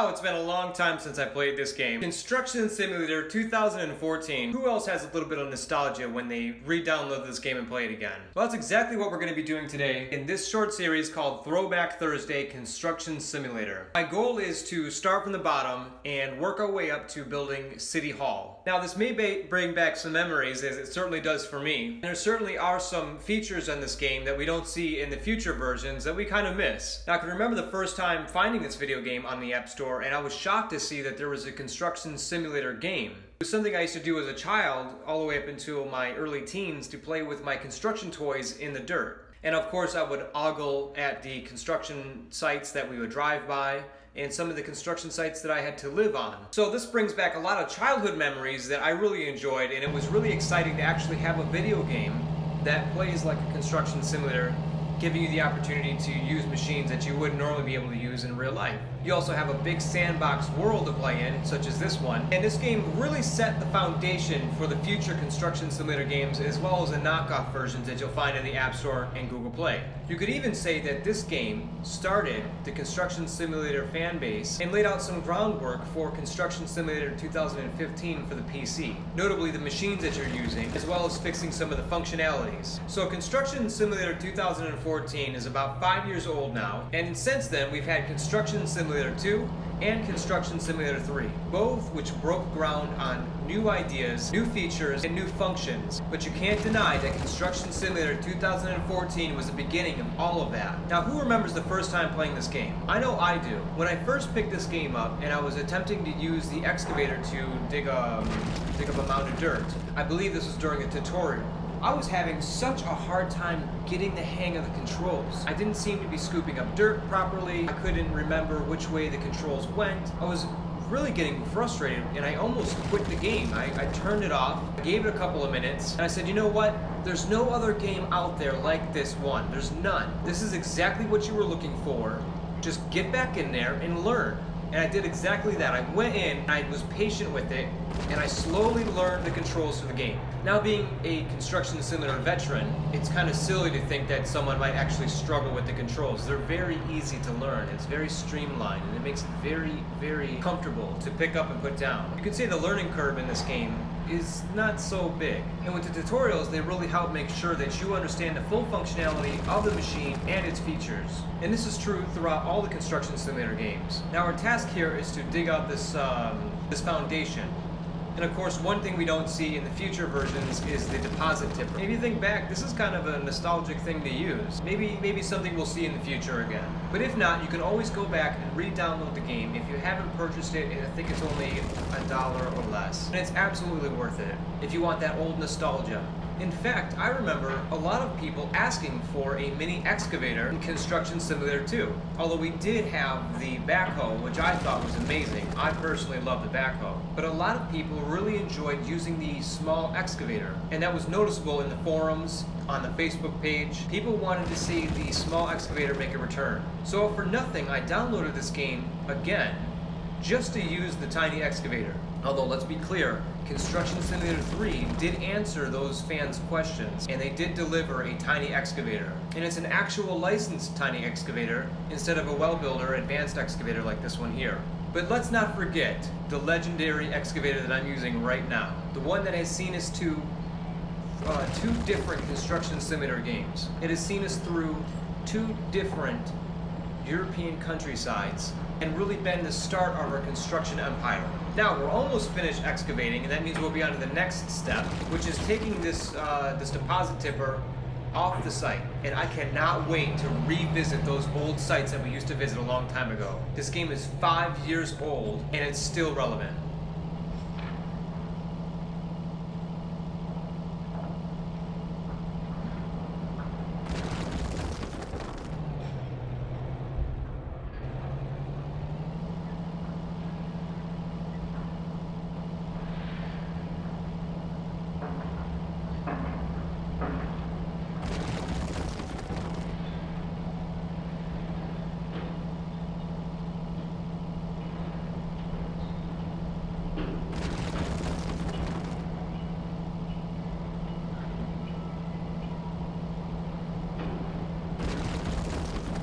Wow, it's been a long time since I played this game. Construction Simulator 2014. Who else has a little bit of nostalgia when they re-download this game and play it again? Well, that's exactly what we're going to be doing today in this short series called Throwback Thursday Construction Simulator. My goal is to start from the bottom and work our way up to building City Hall. Now, this may bring back some memories, as it certainly does for me. And there certainly are some features in this game that we don't see in the future versions that we kind of miss. Now, I can remember the first time finding this video game on the App Store, and I was shocked to see that there was a construction simulator game. It was something I used to do as a child, all the way up until my early teens, to play with my construction toys in the dirt. And of course, I would ogle at the construction sites that we would drive by, and some of the construction sites that I had to live on. So this brings back a lot of childhood memories that I really enjoyed, and it was really exciting to actually have a video game that plays like a construction simulator, giving you the opportunity to use machines that you wouldn't normally be able to use in real life. You also have a big sandbox world to play in, such as this one. And this game really set the foundation for the future construction simulator games, as well as the knockoff versions that you'll find in the App Store and Google Play. You could even say that this game started the construction simulator fan base and laid out some groundwork for Construction Simulator 2015 for the PC. Notably the machines that you're using, as well as fixing some of the functionalities. So Construction Simulator 2014 is about 5 years old now, and since then we've had Construction Simulator 2 and Construction Simulator 3, both which broke ground on new ideas, new features, and new functions. But you can't deny that Construction Simulator 2014 was the beginning of all of that. Now, who remembers the first time playing this game? I know I do. When I first picked this game up and I was attempting to use the excavator to dig up a mound of dirt, I believe this was during a tutorial. I was having such a hard time getting the hang of the controls. I didn't seem to be scooping up dirt properly. I couldn't remember which way the controls went. I was really getting frustrated, and I almost quit the game. I turned it off, gave it a couple of minutes, and I said, you know what? There's no other game out there like this one. There's none. This is exactly what you were looking for. Just get back in there and learn. And I did exactly that. I went in, I was patient with it, and I slowly learned the controls for the game. Now, being a construction simulator veteran, it's kind of silly to think that someone might actually struggle with the controls. They're very easy to learn. It's very streamlined, and it makes it very, very comfortable to pick up and put down. You can say the learning curve in this game is not so big. And with the tutorials, they really help make sure that you understand the full functionality of the machine and its features. And this is true throughout all the construction simulator games. Now, our task here is to dig out this foundation. And of course, one thing we don't see in the future versions is the deposit tipper. If you think back, this is kind of a nostalgic thing to use. Maybe something we'll see in the future again. But if not, you can always go back and re-download the game if you haven't purchased it, and I think it's only $1 or less. And it's absolutely worth it if you want that old nostalgia. In fact, I remember a lot of people asking for a mini excavator in Construction Simulator 2. Although we did have the backhoe, which I thought was amazing. I personally love the backhoe. But a lot of people really enjoyed using the small excavator. And that was noticeable in the forums, on the Facebook page. People wanted to see the small excavator make a return. So for nothing, I downloaded this game again, just to use the tiny excavator. Although, let's be clear, Construction Simulator 3 did answer those fans' questions, and they did deliver a tiny excavator. And it's an actual licensed tiny excavator, instead of a well builder advanced excavator like this one here. But let's not forget the legendary excavator that I'm using right now. The one that has seen us to two different Construction Simulator games. It has seen us through 2 different European countrysides, and really been the start of our construction empire. Now, we're almost finished excavating, and that means we'll be on to the next step, which is taking this deposit tipper off the site. And I cannot wait to revisit those old sites that we used to visit a long time ago. This game is 5 years old, and it's still relevant.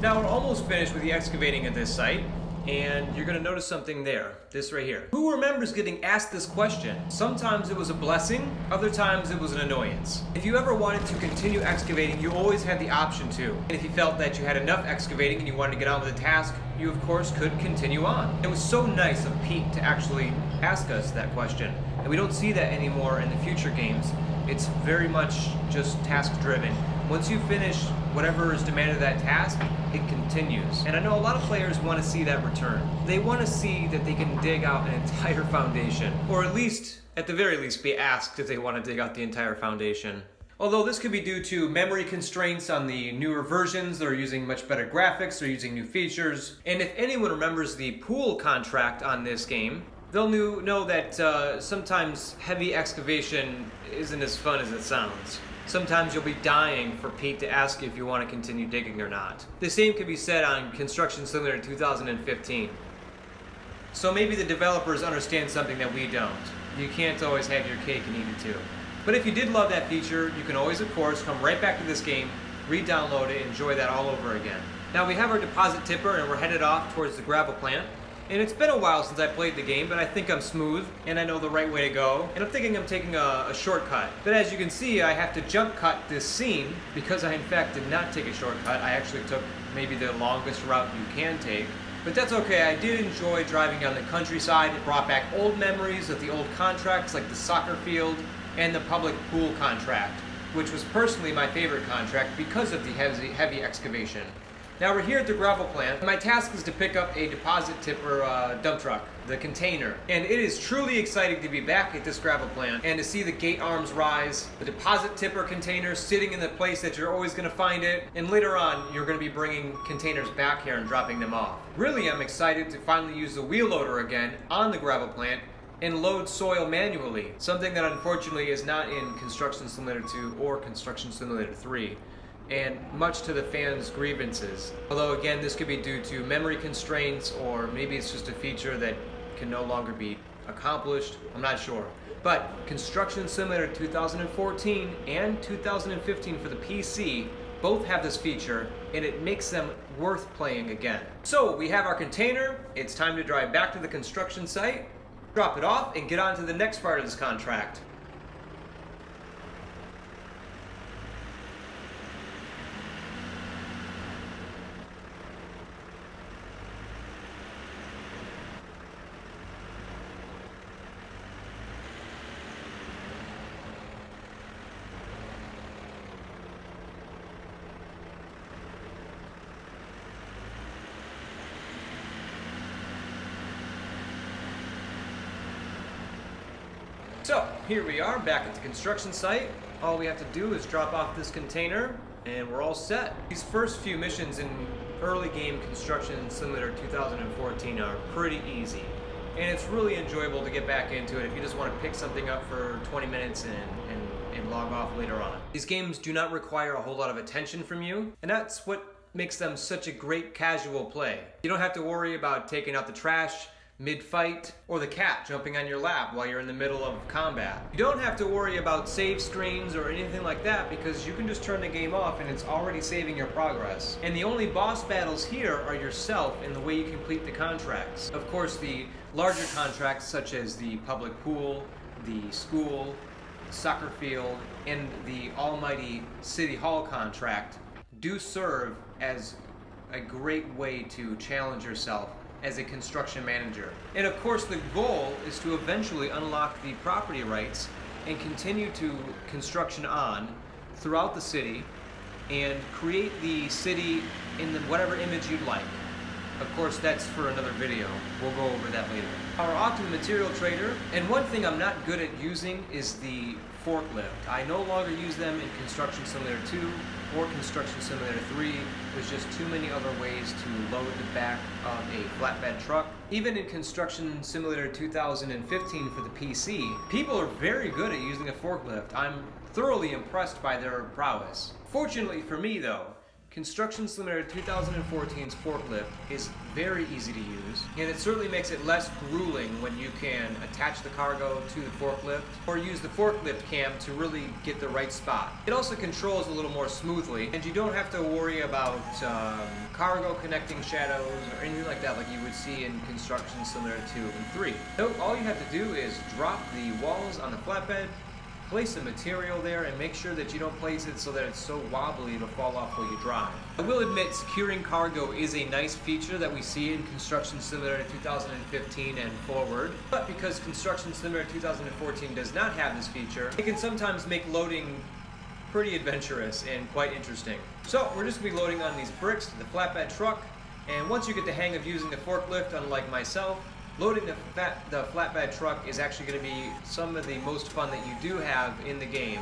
Now we're almost finished with the excavating at this site. and you're gonna notice something there, this right here. Who remembers getting asked this question? Sometimes it was a blessing, other times it was an annoyance. If you ever wanted to continue excavating, you always had the option to. And if you felt that you had enough excavating and you wanted to get on with the task, you of course could continue on. It was so nice of Pete to actually ask us that question. And we don't see that anymore in the future games. It's very much just task driven. Once you finish whatever is demanded of that task, it continues. And I know a lot of players want to see that return. They want to see that they can dig out an entire foundation, or at least, at the very least, be asked if they want to dig out the entire foundation. Although this could be due to memory constraints on the newer versions, they're using much better graphics, they're using new features. And if anyone remembers the pool contract on this game, they'll know that sometimes heavy excavation isn't as fun as it sounds. Sometimes you'll be dying for Pete to ask if you want to continue digging or not. The same can be said on Construction Simulator 2015. So maybe the developers understand something that we don't. You can't always have your cake and eat it too. But if you did love that feature, you can always, of course, come right back to this game, re-download it, and enjoy that all over again. Now we have our deposit tipper and we're headed off towards the gravel plant. And it's been a while since I played the game, but I think I'm smooth and I know the right way to go. And I'm thinking I'm taking a shortcut. But as you can see, I have to jump cut this scene because I in fact did not take a shortcut. I actually took maybe the longest route you can take. But that's okay, I did enjoy driving down the countryside. It brought back old memories of the old contracts like the soccer field and the public pool contract, which was personally my favorite contract because of the heavy excavation. Now we're here at the gravel plant. My task is to pick up a deposit tipper dump truck, the container. And it is truly exciting to be back at this gravel plant and to see the gate arms rise, the deposit tipper container sitting in the place that you're always gonna find it, and later on you're gonna be bringing containers back here and dropping them off. Really, I'm excited to finally use the wheel loader again on the gravel plant and load soil manually, something that unfortunately is not in Construction Simulator 2 or Construction Simulator 3. And much to the fans' grievances. Although again, this could be due to memory constraints, or maybe it's just a feature that can no longer be accomplished, I'm not sure. But Construction Simulator 2014 and 2015 for the PC both have this feature, and it makes them worth playing again. So we have our container, it's time to drive back to the construction site, drop it off, and get on to the next part of this contract. So, here we are back at the construction site. All we have to do is drop off this container and we're all set. These first few missions in early game Construction Simulator 2014 are pretty easy. And it's really enjoyable to get back into it if you just want to pick something up for 20 minutes and log off later on. These games do not require a whole lot of attention from you, and that's what makes them such a great casual play. You don't have to worry about taking out the trash mid-fight, or the cat jumping on your lap while you're in the middle of combat. You don't have to worry about save screens or anything like that because you can just turn the game off and it's already saving your progress. And the only boss battles here are yourself and the way you complete the contracts. Of course, the larger contracts such as the public pool, the school, the soccer field, and the almighty City Hall contract do serve as a great way to challenge yourself as a construction manager. And of course the goal is to eventually unlock the property rights and continue to construction on throughout the city and create the city in whatever image you'd like. Of course, that's for another video. We'll go over that later. We're off to the material trader, and one thing I'm not good at using is the forklift. I no longer use them in Construction Simulator 2 or Construction Simulator 3. There's just too many other ways to load the back of a flatbed truck. Even in Construction Simulator 2015 for the PC, people are very good at using a forklift. I'm thoroughly impressed by their prowess. Fortunately for me though, Construction Simulator 2014's forklift is very easy to use, and it certainly makes it less grueling when you can attach the cargo to the forklift or use the forklift cam to really get the right spot. It also controls a little more smoothly, and you don't have to worry about cargo connecting shadows or anything like that like you would see in Construction Simulator 2 and 3. Note, all you have to do is drop the walls on the flatbed, place the material there, and make sure that you don't place it so that it's so wobbly it'll fall off while you drive. I will admit securing cargo is a nice feature that we see in Construction Simulator 2015 and forward, but because Construction Simulator 2014 does not have this feature, it can sometimes make loading pretty adventurous and quite interesting. So we're just going to be loading on these bricks to the flatbed truck, and once you get the hang of using the forklift, unlike myself, loading the flatbed truck is actually going to be some of the most fun that you do have in the game,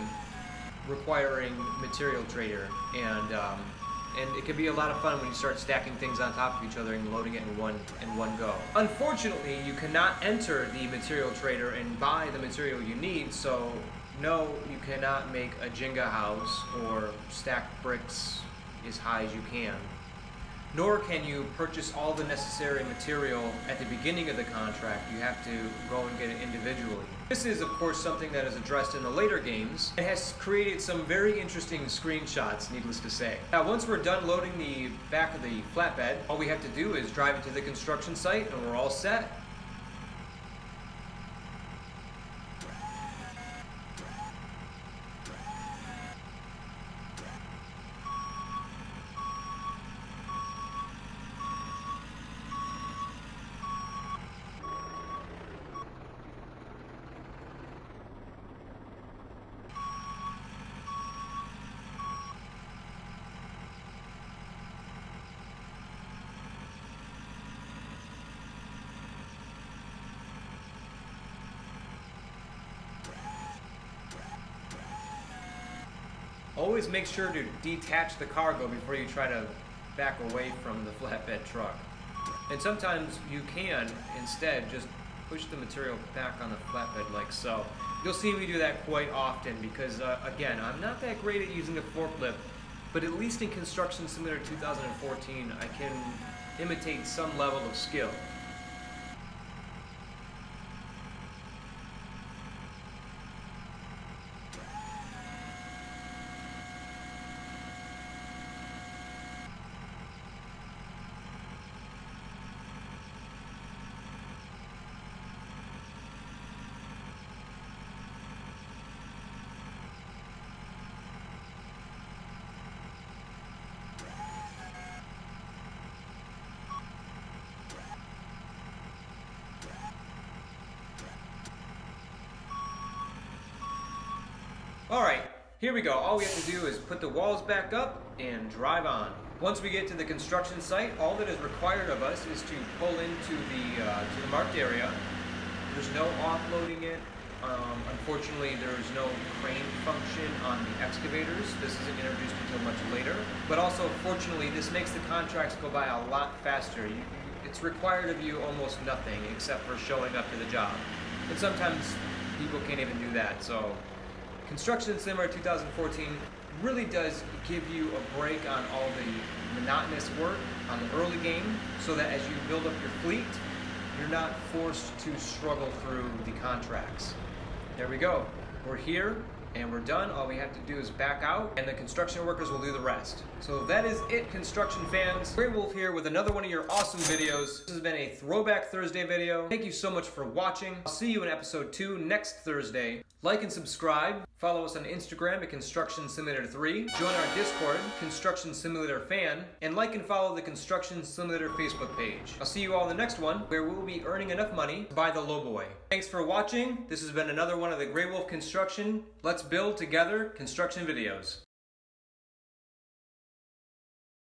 requiring material trader, and it can be a lot of fun when you start stacking things on top of each other and loading it in one go. Unfortunately, you cannot enter the material trader and buy the material you need, so no, you cannot make a Jenga house or stack bricks as high as you can. Nor can you purchase all the necessary material at the beginning of the contract. You have to go and get it individually. This is, of course, something that is addressed in the later games. It has created some very interesting screenshots, needless to say. Now, once we're done loading the back of the flatbed, all we have to do is drive it to the construction site, and we're all set. Always make sure to detach the cargo before you try to back away from the flatbed truck. And sometimes you can instead just push the material back on the flatbed like so. You'll see me do that quite often because, again, I'm not that great at using the forklift, but at least in Construction Simulator 2014, I can imitate some level of skill. Alright, here we go. All we have to do is put the walls back up and drive on. Once we get to the construction site, all that is required of us is to pull into the marked area. There's no offloading it. Unfortunately, there's no crane function on the excavators. This isn't introduced until much later. But also, fortunately, this makes the contracts go by a lot faster. It's required of you almost nothing except for showing up to the job. And sometimes people can't even do that, so Construction Simulator 2014 really does give you a break on all the monotonous work on the early game, so that as you build up your fleet, you're not forced to struggle through the contracts. There we go. We're here and we're done. All we have to do is back out and the construction workers will do the rest. So that is it, construction fans. Grey Wolf here with another one of your awesome videos. This has been a Throwback Thursday video. Thank you so much for watching. I'll see you in episode 2 next Thursday. Like and subscribe. Follow us on Instagram at Construction Simulator 3. Join our Discord, Construction Simulator Fan. And like and follow the Construction Simulator Facebook page. I'll see you all in the next one, where we'll be earning enough money to buy the Lowboy. Thanks for watching. This has been another one of the Grey Wolf Construction Let's Build Together construction videos.